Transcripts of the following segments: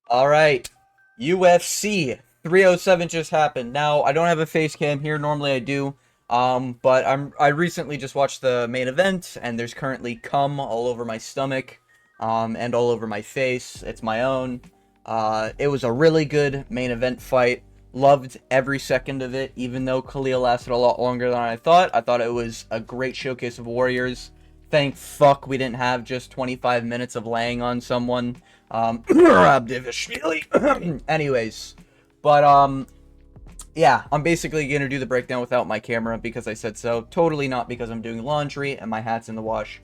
All right, UFC 307 just happened. Now I don't have a face cam here. Normally I do, but I recently just watched the main event, and there's currently cum all over my stomach, and all over my face. It's my own. It was a really good main event fight. Loved every second of it, even though Khalil lasted a lot longer than I thought. I thought it was a great showcase of warriors. Thank fuck we didn't have just 25 minutes of laying on someone. Anyways, but yeah, I'm basically gonna do the breakdown without my camera because I said so. Totally not because I'm doing laundry and my hat's in the wash.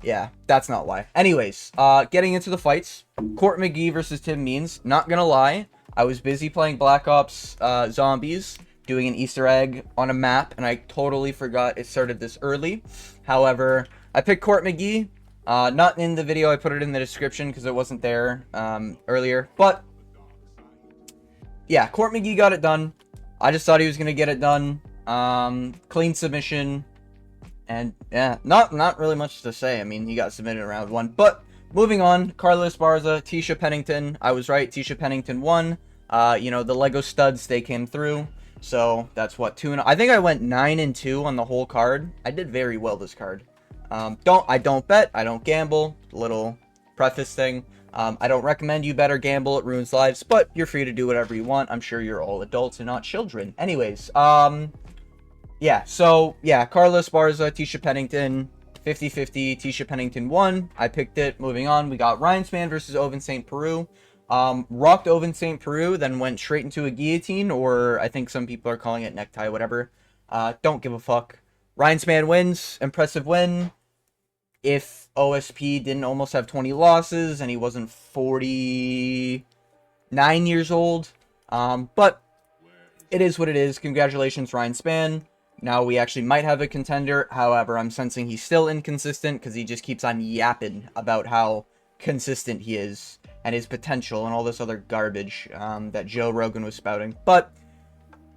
Yeah, that's not why. Anyways, getting into the fights. Court McGee versus Tim Means. Not gonna lie, I was busy playing Black Ops Zombies, doing an Easter egg on a map, and I totally forgot it started this early. However, I picked Court McGee. Not in the video, I put it in the description because it wasn't there earlier. But, yeah, Court McGee got it done. I just thought he was going to get it done. Clean submission. And, yeah, not really much to say. I mean, he got submitted in round 1. But, moving on, Carlos Barza, Tisha Pennington. I was right, Tisha Pennington won. You know, the Lego studs, they came through. So, that's what, 2 and I think I went 9-2 on the whole card. I did very well this card. I don't bet, I don't gamble, little preface thing. I don't recommend you bet or gamble, it ruins lives, but you're free to do whatever you want. I'm sure you're all adults and not children. Anyways, yeah, so, yeah, Carlos Barza, Tisha Pennington, 50-50, Tisha Pennington won. I picked it. Moving on, we got Ryan Spann versus Ovince St. Peru. Rocked Ovince St. Peru, then went straight into a guillotine, or I think some people are calling it necktie, whatever. Don't give a fuck. Ryan Spann wins. Impressive win. If OSP didn't almost have 20 losses and he wasn't 49 years old. But it is what it is. Congratulations, Ryan Spann. Now we actually might have a contender. However, I'm sensing he's still inconsistent because he just keeps on yapping about how consistent he is and his potential and all this other garbage that Joe Rogan was spouting. But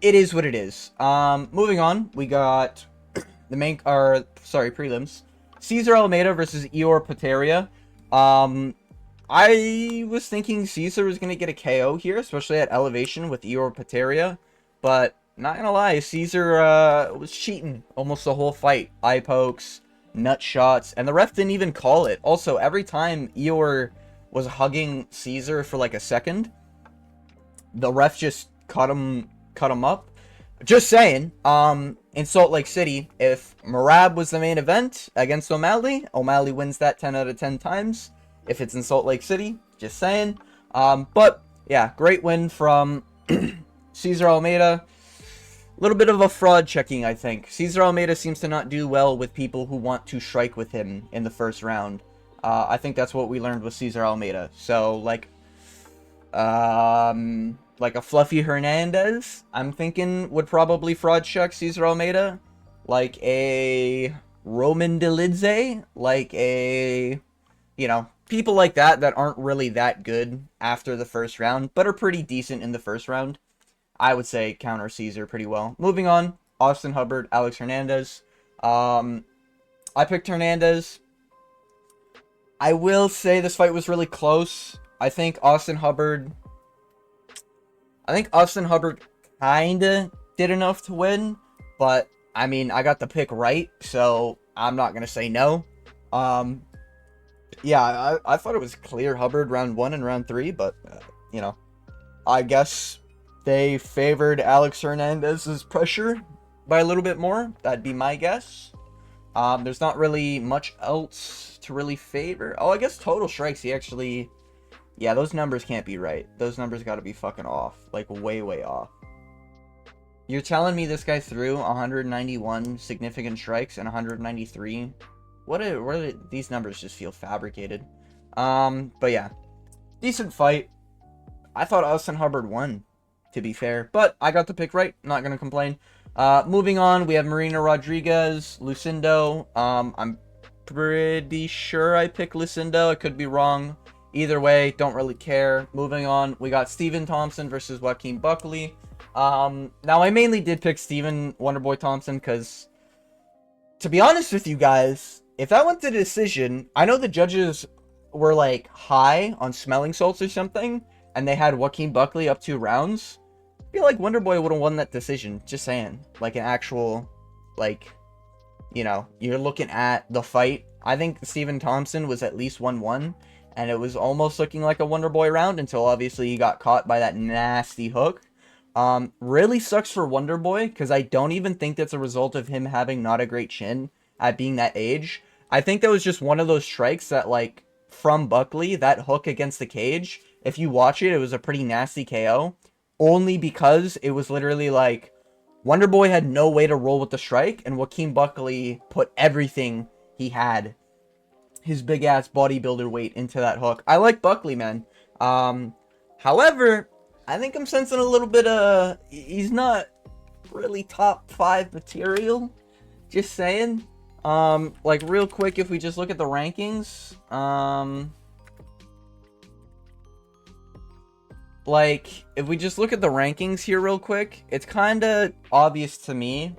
it is what it is. Moving on, we got the prelims. Cesar Almeida versus Eor Pateria. I was thinking Cesar was going to get a KO here, especially at elevation with Eor Pateria. But, not going to lie, Cesar was cheating almost the whole fight. Eye pokes, nut shots, and the ref didn't even call it. Also, every time Eor was hugging Cesar for like a second, the ref just cut him up. Just saying, in Salt Lake City, if Merab was the main event against O'Malley, O'Malley wins that 10 out of 10 times. If it's in Salt Lake City, just saying. But, yeah, great win from Cesar Almeida. A little bit of a fraud checking, I think. Cesar Almeida seems to not do well with people who want to strike with him in the first round. I think that's what we learned with Cesar Almeida. So, like a Fluffy Hernandez, I'm thinking would probably fraud check Cesar Almeida. Like a Roman Delidze, like a, you know, people like that aren't really that good after the first round, but are pretty decent in the first round. I would say counter Caesar pretty well. Moving on, Austin Hubbard, Alex Hernandez. I picked Hernandez. I will say this fight was really close. I think Austin Hubbard kinda did enough to win, but I mean, I got the pick right, so I'm not gonna say no. Yeah, I thought it was clear Hubbard round 1 and round 3, but you know, I guess they favored Alex Hernandez's pressure by a little bit more. That'd be my guess. There's not really much else to really favor. Oh, I guess total strikes, he actually... Yeah, those numbers can't be right. Those numbers gotta be fucking off. Like, way, way off. You're telling me this guy threw 191 significant strikes and 193? These numbers just feel fabricated. But yeah. Decent fight. I thought Austin Hubbard won, to be fair. But I got the pick right. Not gonna complain. Moving on, we have Marina Rodriguez, Lucindo. I'm pretty sure I picked Lucindo. I could be wrong. Either way, don't really care. Moving on, we got Stephen Thompson versus Joaquin Buckley. Now, I mainly did pick Stephen Wonderboy Thompson because, to be honest with you guys, if that went to decision, I know the judges were, like, high on smelling salts or something, and they had Joaquin Buckley up 2 rounds, I feel like Wonderboy would have won that decision. Just saying. Like an actual, like, you know, you're looking at the fight. I think Stephen Thompson was at least 1-1, and it was almost looking like a Wonderboy round until obviously he got caught by that nasty hook. Really sucks for Wonderboy, because I don't even think that's a result of him having not a great chin at being that age. I think that was just one of those strikes that, like, from Buckley, that hook against the cage, if you watch it, it was a pretty nasty KO. Only because it was literally like, Wonderboy had no way to roll with the strike, and Joaquin Buckley put everything he had, his big-ass bodybuilder weight, into that hook. I like Buckley, man. However, I think I'm sensing a little bit of... He's not really top 5 material. Just saying. Like, real quick, if we just look at the rankings, like, if we just look at the rankings here real quick, it's kind of obvious to me.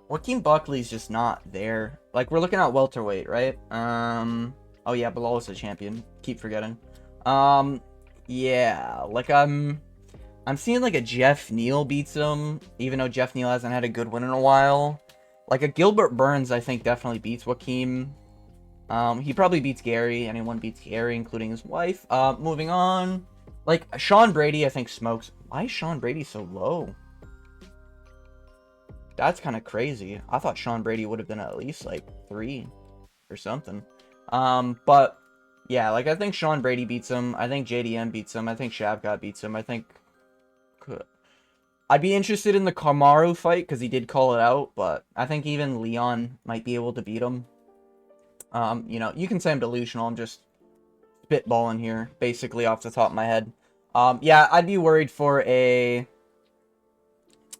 Joaquin Buckley's just not there. Like, we're looking at welterweight, right? Oh yeah, Bilal's a champion. Keep forgetting. Yeah, like, I'm seeing, like, a Jeff Neal beats him, even though Jeff Neal hasn't had a good win in a while. Like, a Gilbert Burns, I think, definitely beats Joaquin. He probably beats Gary. Anyone beats Gary, including his wife. Moving on. Like, Sean Brady, I think, smokes. Why is Sean Brady so low? That's kind of crazy. I thought Sean Brady would have been at least, like, 3 or something. But, yeah, like, I think Sean Brady beats him. I think JDM beats him. I think Shavkat beats him. I think... I'd be interested in the Kamaru fight, because he did call it out, but I think even Leon might be able to beat him. You know, you can say I'm delusional. I'm just spitballing here, basically off the top of my head. Yeah, I'd be worried for a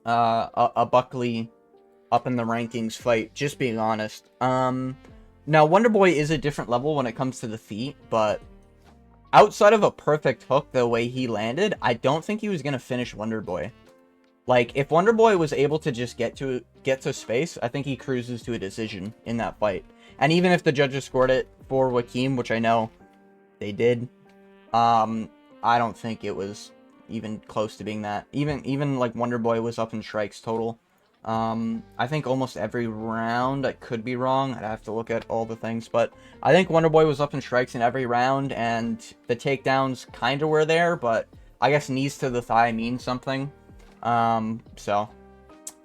Buckley up in the rankings fight, just being honest. Now, Wonderboy is a different level when it comes to the feet, but outside of a perfect hook the way he landed, I don't think he was going to finish Wonderboy. Like, if Wonderboy was able to just get to space, I think he cruises to a decision in that fight. And even if the judges scored it for Joaquin, which I know they did, I don't think it was even close to being that. Even like Wonderboy was up in strikes total. I think almost every round, I could be wrong, I'd have to look at all the things, but I think Wonderboy was up in strikes in every round, and the takedowns kind of were there, but I guess knees to the thigh means something. So,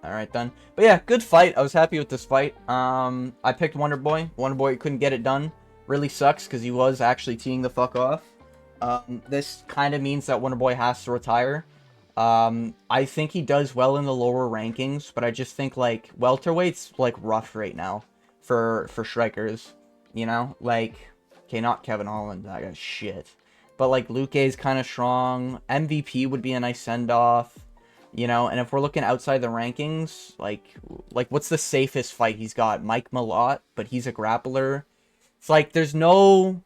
alright then. But yeah, good fight. I was happy with this fight. I picked Wonderboy. Wonderboy couldn't get it done. Really sucks, because he was actually teeing the fuck off. This kind of means that Wonderboy has to retire. I think he does well in the lower rankings, but I just think, like, welterweight's, like, rough right now for strikers, you know? Like, okay, not Kevin Holland, that guy's shit. But, like, Luque's kind of strong. MVP would be a nice send-off, you know? And if we're looking outside the rankings, like, what's the safest fight he's got? Mike Malott, but he's a grappler. It's like, there's no...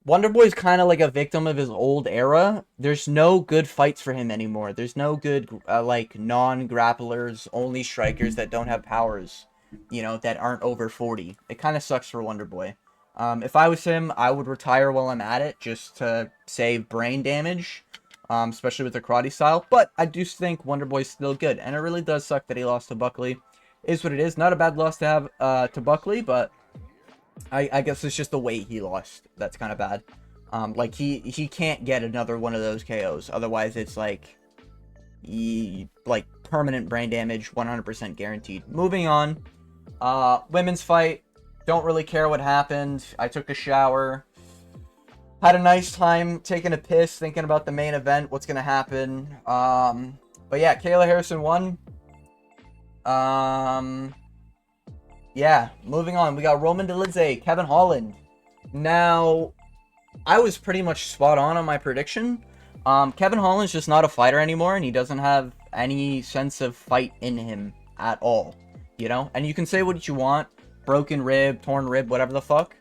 Wonderboy's kind of like a victim of his old era. There's no good fights for him anymore. There's no good, like, non-grapplers, only strikers that don't have powers, you know, that aren't over 40. It kind of sucks for Wonderboy. If I was him, I would retire while I'm at it, just to save brain damage, especially with the karate style. But I do think Wonderboy's still good, and it really does suck that he lost to Buckley. Is what it is. Not a bad loss to have to Buckley, but... I guess it's just the way he lost that's kind of bad. Like, he can't get another one of those KOs. Otherwise, it's like, permanent brain damage, 100% guaranteed. Moving on. Women's fight. Don't really care what happened. I took a shower. Had a nice time taking a piss, thinking about the main event, what's going to happen. But yeah, Kayla Harrison won. Yeah, moving on. We got Roman Dolidze, Kevin Holland. Now, I was pretty much spot on my prediction. Kevin Holland's just not a fighter anymore, and he doesn't have any sense of fight in him at all. You know? And you can say what you want. Broken rib, torn rib, whatever the fuck.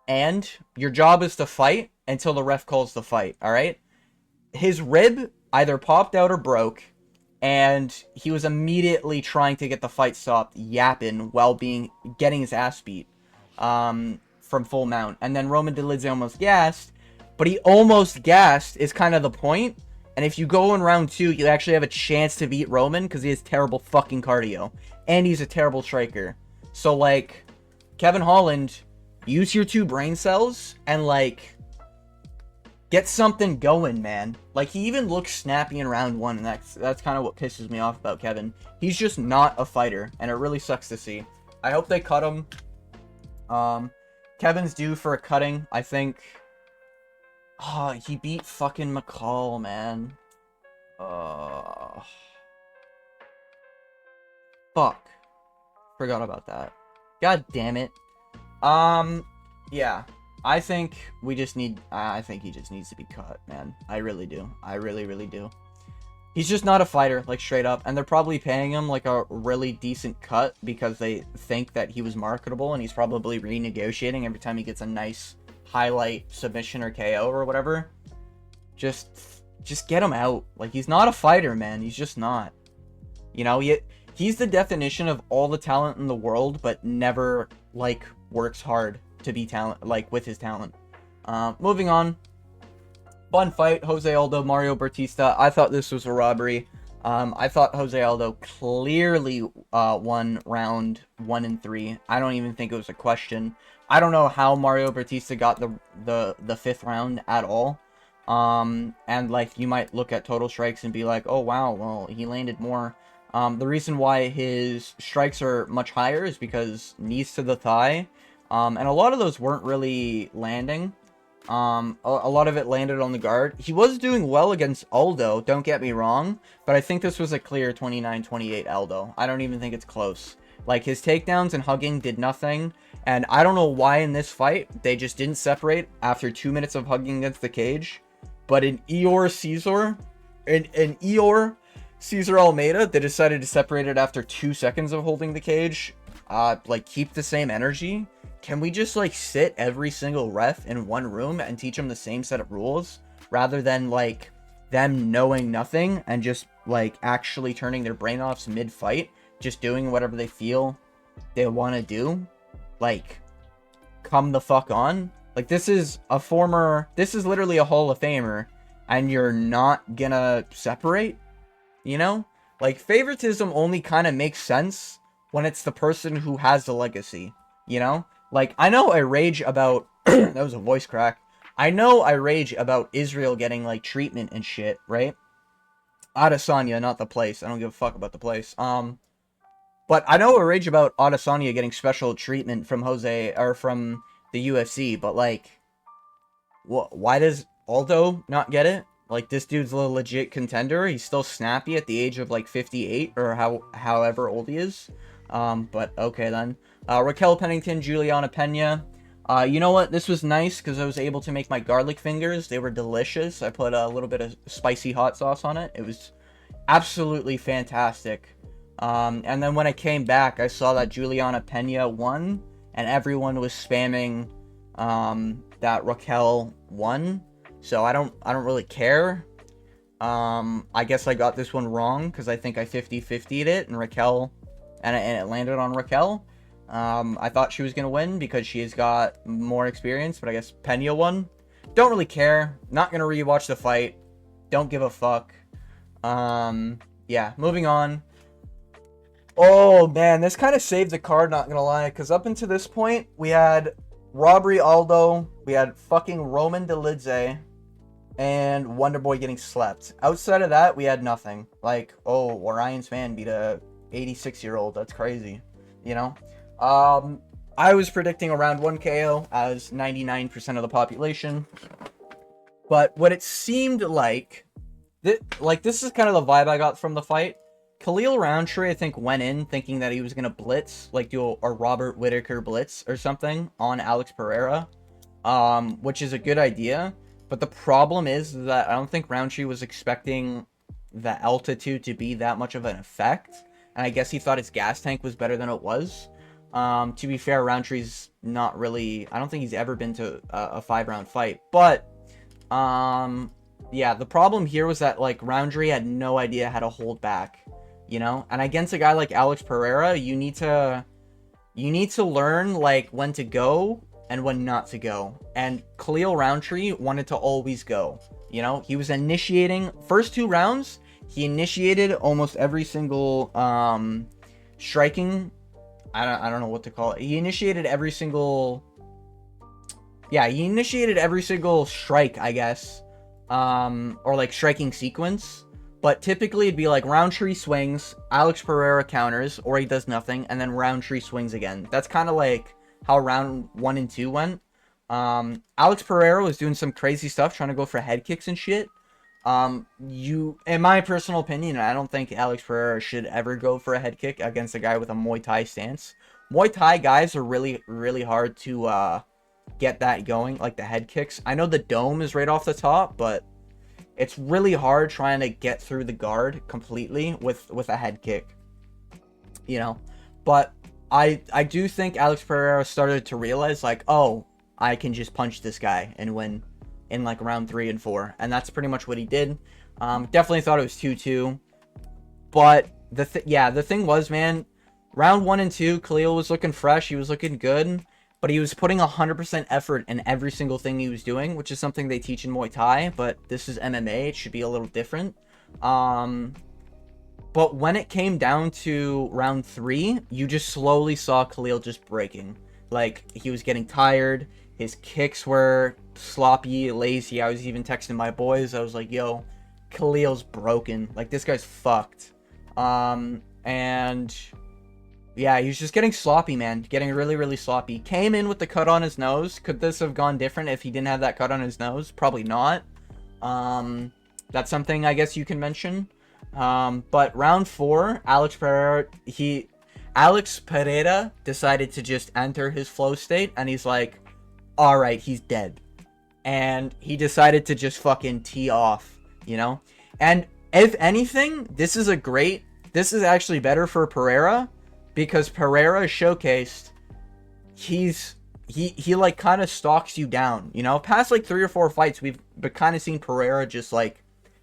And your job is to fight until the ref calls the fight, alright? His rib either popped out or broke. And he was immediately trying to get the fight stopped, yapping, while getting his ass beat from full mount. And then Roman Dolidze almost gassed, but he almost gassed is kind of the point. And if you go in round 2, you actually have a chance to beat Roman because he has terrible fucking cardio. And he's a terrible striker. So, like, Kevin Holland, use your 2 brain cells and, like, get something going, man. Like, he even looks snappy in round 1, and that's kind of what pisses me off about Kevin. He's just not a fighter, and it really sucks to see. I hope they cut him. Kevin's due for a cutting, I think. Oh, he beat fucking McCall, man. Fuck. Forgot about that. God damn it. Yeah. I think we just need... I think he just needs to be cut, man. I really do. I really, really do. He's just not a fighter, like, straight up. And they're probably paying him, like, a really decent cut because they think that he was marketable, and he's probably renegotiating every time he gets a nice highlight submission or KO or whatever. Just get him out. Like, he's not a fighter, man. He's just not. You know, he's the definition of all the talent in the world, but never, like, works hard to be talent, like, with his talent. Moving on. Fun fight, Jose Aldo, Mario Bautista. I thought this was a robbery. I thought Jose Aldo clearly won round 1 and 3. I don't even think it was a question. I don't know how Mario Bautista got the 5th round at all. And, like, you might look at total strikes and be like, oh, wow, well, he landed more. The reason why his strikes are much higher is because knees to the thigh. And a lot of those weren't really landing. A lot of it landed on the guard. He was doing well against Aldo, don't get me wrong, but I think this was a clear 29-28 Aldo. I don't even think it's close. Like, his takedowns and hugging did nothing, and I don't know why in this fight they just didn't separate after 2 minutes of hugging against the cage, but in Eor Cesar Almeida, they decided to separate it after 2 seconds of holding the cage. Like, keep the same energy. Can we just, like, sit every single ref in one room and teach them the same set of rules rather than, like, them knowing nothing and just, like, actually turning their brain off mid-fight, just doing whatever they feel they want to do? Like, come the fuck on. Like, this is literally a Hall of Famer, and you're not gonna separate, you know? Like, favoritism only kind of makes sense when it's the person who has the legacy, you know? Like, I know I rage about... that was a voice crack. I know I rage about Israel getting, like, treatment and shit, right? Adesanya, not the place. I don't give a fuck about the place. But I know I rage about Adesanya getting special treatment from from the UFC, but, like... why does Aldo not get it? Like, this dude's a legit contender. He's still snappy at the age of, like, 58, or however old he is. But okay then. Raquel Pennington, Juliana Pena. You know what? This was nice because I was able to make my garlic fingers. They were delicious. I put a little bit of spicy hot sauce on it. It was absolutely fantastic. And then when I came back, I saw that Juliana Pena won, and everyone was spamming that Raquel won. So I don't really care. I guess I got this one wrong because I think I 50-50'd it, and Raquel, and it landed on Raquel. I thought she was going to win because she has got more experience, but I guess Pena won. Don't really care. Not going to rewatch the fight. Don't give a fuck. Yeah, moving on. Oh, man, this kind of saved the card, not going to lie, because up until this point, we had Robbery Aldo, we had fucking Roman Dolidze, and Wonderboy getting slept. Outside of that, we had nothing. Like, oh, Orion's fan beat a 86-year-old. That's crazy, you know? I was predicting around 1 KO as 99% of the population. But what it seemed like, this is kind of the vibe I got from the fight. Khalil Roundtree, I think, went in thinking that he was going to blitz, like do a Robert Whittaker blitz or something on Alex Pereira, which is a good idea. But the problem is that I don't think Roundtree was expecting the altitude to be that much of an effect. And I guess he thought his gas tank was better than it was. To be fair, Roundtree's not really... I don't think he's ever been to a 5-round fight. But, yeah, the problem here was that, like, Roundtree had no idea how to hold back, you know? And against a guy like Alex Pereira, you need to learn, like, when to go and when not to go. And Khalil Roundtree wanted to always go. You know, he was initiating first 2 rounds. He initiated almost every single striking. I don't know what to call it. He initiated every single. Yeah, he initiated every single strike, I guess, or like striking sequence. But typically it'd be like Roundtree swings, Alex Pereira counters, or he does nothing, and then Roundtree swings again. That's kind of like how round 1 and 2 went. Alex Pereira was doing some crazy stuff, trying to go for head kicks and shit. In my personal opinion, I don't think Alex Pereira should ever go for a head kick against a guy with a Muay Thai stance. Muay Thai guys are really, really hard to get that going, like the head kicks. I know the dome is right off the top, but it's really hard trying to get through the guard completely with a head kick, you know. But I do think Alex Pereira started to realize, like, oh, I can just punch this guy and win in like round 3 and 4, and that's pretty much what he did. Definitely thought it was 2-2, but the thing was, man, round 1 and 2, Khalil was looking fresh, he was looking good, but he was putting 100% effort in every single thing he was doing, which is something they teach in Muay Thai, but this is MMA, it should be a little different. But when it came down to round 3, you just slowly saw Khalil just breaking. Like, he was getting tired, his kicks were sloppy, lazy. I was even texting my boys, I was like, yo, Khalil's broken. Like, this guy's fucked. And yeah, he was just getting sloppy, man. Getting really, really sloppy. Came in with the cut on his nose. Could this have gone different if he didn't have that cut on his nose? Probably not. That's something I guess you can mention. But round 4, Alex Pereira decided to just enter his flow state, and he's like, alright, he's dead. And he decided to just fucking tee off, you know? And if anything, this is actually better for Pereira, because Pereira showcased he like kind of stalks you down, you know? Past like 3 or 4 fights, we've kind of seen Pereira just like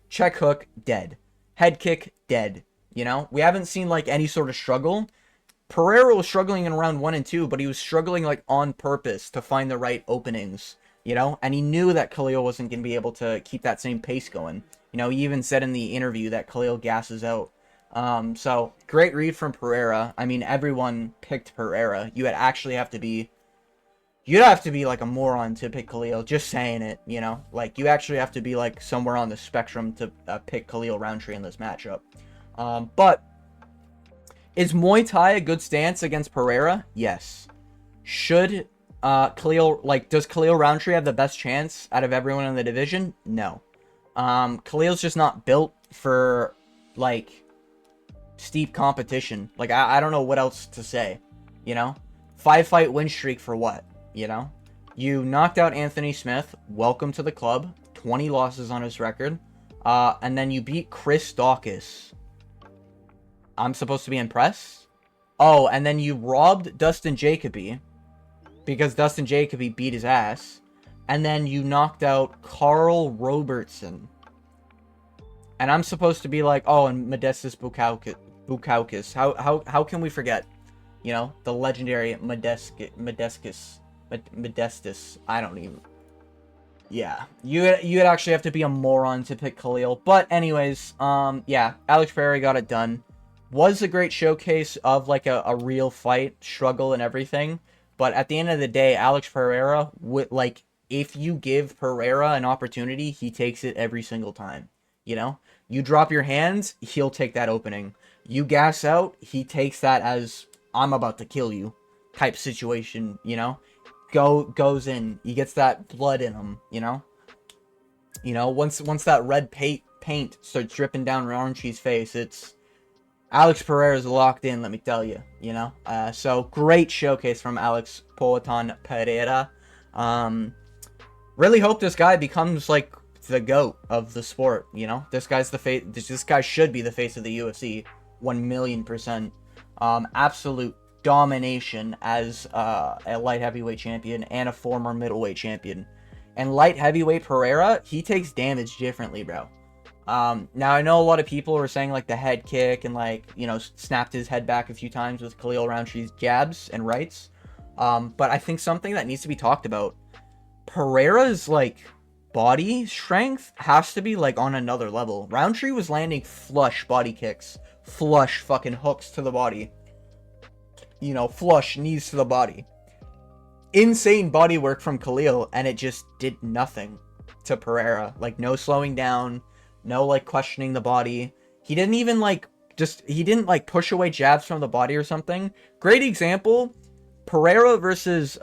check hook, dead. Head kick, dead. You know? We haven't seen like any sort of struggle. Pereira was struggling in round 1 and 2, but he was struggling like on purpose to find the right openings, you know? And he knew that Khalil wasn't going to be able to keep that same pace going. You know, he even said in the interview that Khalil gasses out. So great read from Pereira. I mean, everyone picked Pereira. You'd have to be like a moron to pick Khalil. Just saying it, you know, like you actually have to be like somewhere on the spectrum to pick Khalil Roundtree in this matchup. But is Muay Thai a good stance against Pereira? Yes. Should does Khalil Roundtree have the best chance out of everyone in the division? No. Khalil's just not built for like steep competition. Like, I don't know what else to say, you know? 5-fight win streak for what, you know? You knocked out Anthony Smith, welcome to the club, 20 losses on his record, and then you beat Chris Dawkins. I'm supposed to be impressed? Oh, and then you robbed Dustin Jacoby, because Dustin Jacoby beat his ass, and then you knocked out Carl Robertson. And I'm supposed to be like, oh, and Modestus Bukauskas. How can we forget? You know, the legendary Modestus. I don't even. Yeah, you'd actually have to be a moron to pick Khalil. But anyways, yeah, Alex Pereira got it done. Was a great showcase of like a real fight, struggle, and everything. But at the end of the day, Alex Pereira if you give Pereira an opportunity, he takes it every single time. You know, you drop your hands, he'll take that opening. You gas out, he takes that as I'm about to kill you type situation, you know? Goes in, he gets that blood in him, you know? You know, once that red paint starts dripping down Roundtree's face, it's Alex Pereira's locked in, let me tell you, you know? So great showcase from Alex Poatan Pereira. Really hope this guy becomes like the GOAT of the sport, you know? This guy's the face. This guy should be the face of the UFC, 1,000,000%. Absolute domination as a light heavyweight champion and a former middleweight champion. And light heavyweight Pereira, he takes damage differently, bro. Now I know a lot of people were saying like the head kick and like, you know, snapped his head back a few times with Khalil Rountree's jabs and rights. But I think something that needs to be talked about, Pereira's, like, body strength has to be, like, on another level. Roundtree was landing flush body kicks. Flush fucking hooks to the body. You know, flush knees to the body. Insane body work from Khalil, and it just did nothing to Pereira. Like, no slowing down, no, like, questioning the body. He didn't even, like, he didn't, like, push away jabs from the body or something. Great example, Pereira versus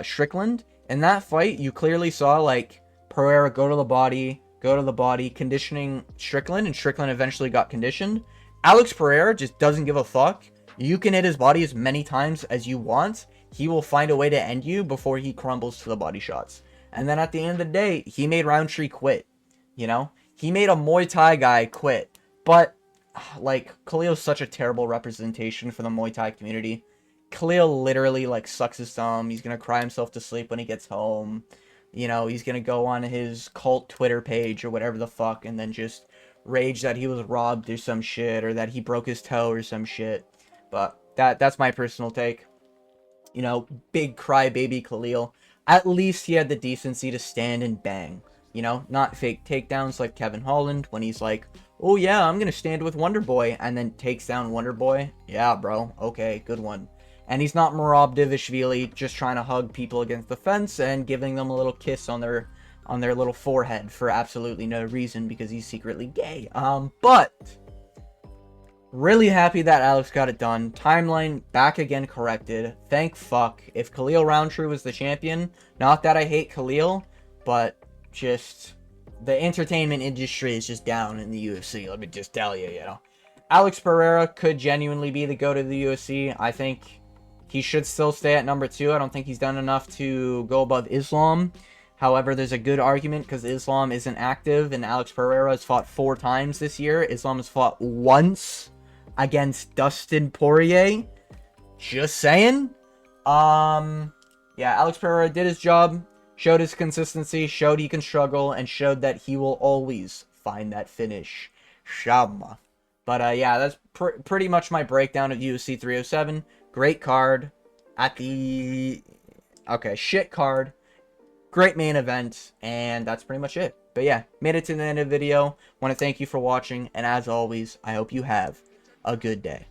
Strickland. In that fight, you clearly saw, like, Pereira go to the body, conditioning Strickland, and Strickland eventually got conditioned. Alex Pereira just doesn't give a fuck. You can hit his body as many times as you want. He will find a way to end you before he crumbles to the body shots. And then at the end of the day, he made Roundtree quit. You know? He made a Muay Thai guy quit. But, like, Khalil's such a terrible representation for the Muay Thai community. Khalil literally, like, sucks his thumb. He's gonna cry himself to sleep when he gets home. You know, he's gonna go on his cult Twitter page or whatever the fuck and then just rage that he was robbed or some shit, or that he broke his toe or some shit. But that's my personal take. You know, big crybaby Khalil. At least he had the decency to stand and bang. You know, not fake takedowns like Kevin Holland when he's like, oh yeah, I'm gonna stand with Wonder Boy, and then takes down Wonder Boy. Yeah, bro. Okay, good one. And he's not Merab Divishvili just trying to hug people against the fence and giving them a little kiss on their little forehead for absolutely no reason because he's secretly gay. But really happy that Alex got it done. Timeline back again corrected. Thank fuck. If Khalil Roundtree was the champion, not that I hate Khalil, but just the entertainment industry is just down in the UFC. Let me just tell you, you know. Alex Pereira could genuinely be the GOAT of the UFC. I think he should still stay at number 2. I don't think he's done enough to go above Islam. However, there's a good argument because Islam isn't active, and Alex Pereira has fought 4 times this year. Islam has fought once against Dustin Poirier. Just saying. Yeah, Alex Pereira did his job, showed his consistency, showed he can struggle, and showed that he will always find that finish. Shama. But yeah, that's pretty much my breakdown of UFC 307. Great card. Shit card. Great main event, and that's pretty much it. But yeah, made it to the end of the video. Want to thank you for watching, and as always, I hope you have a good day.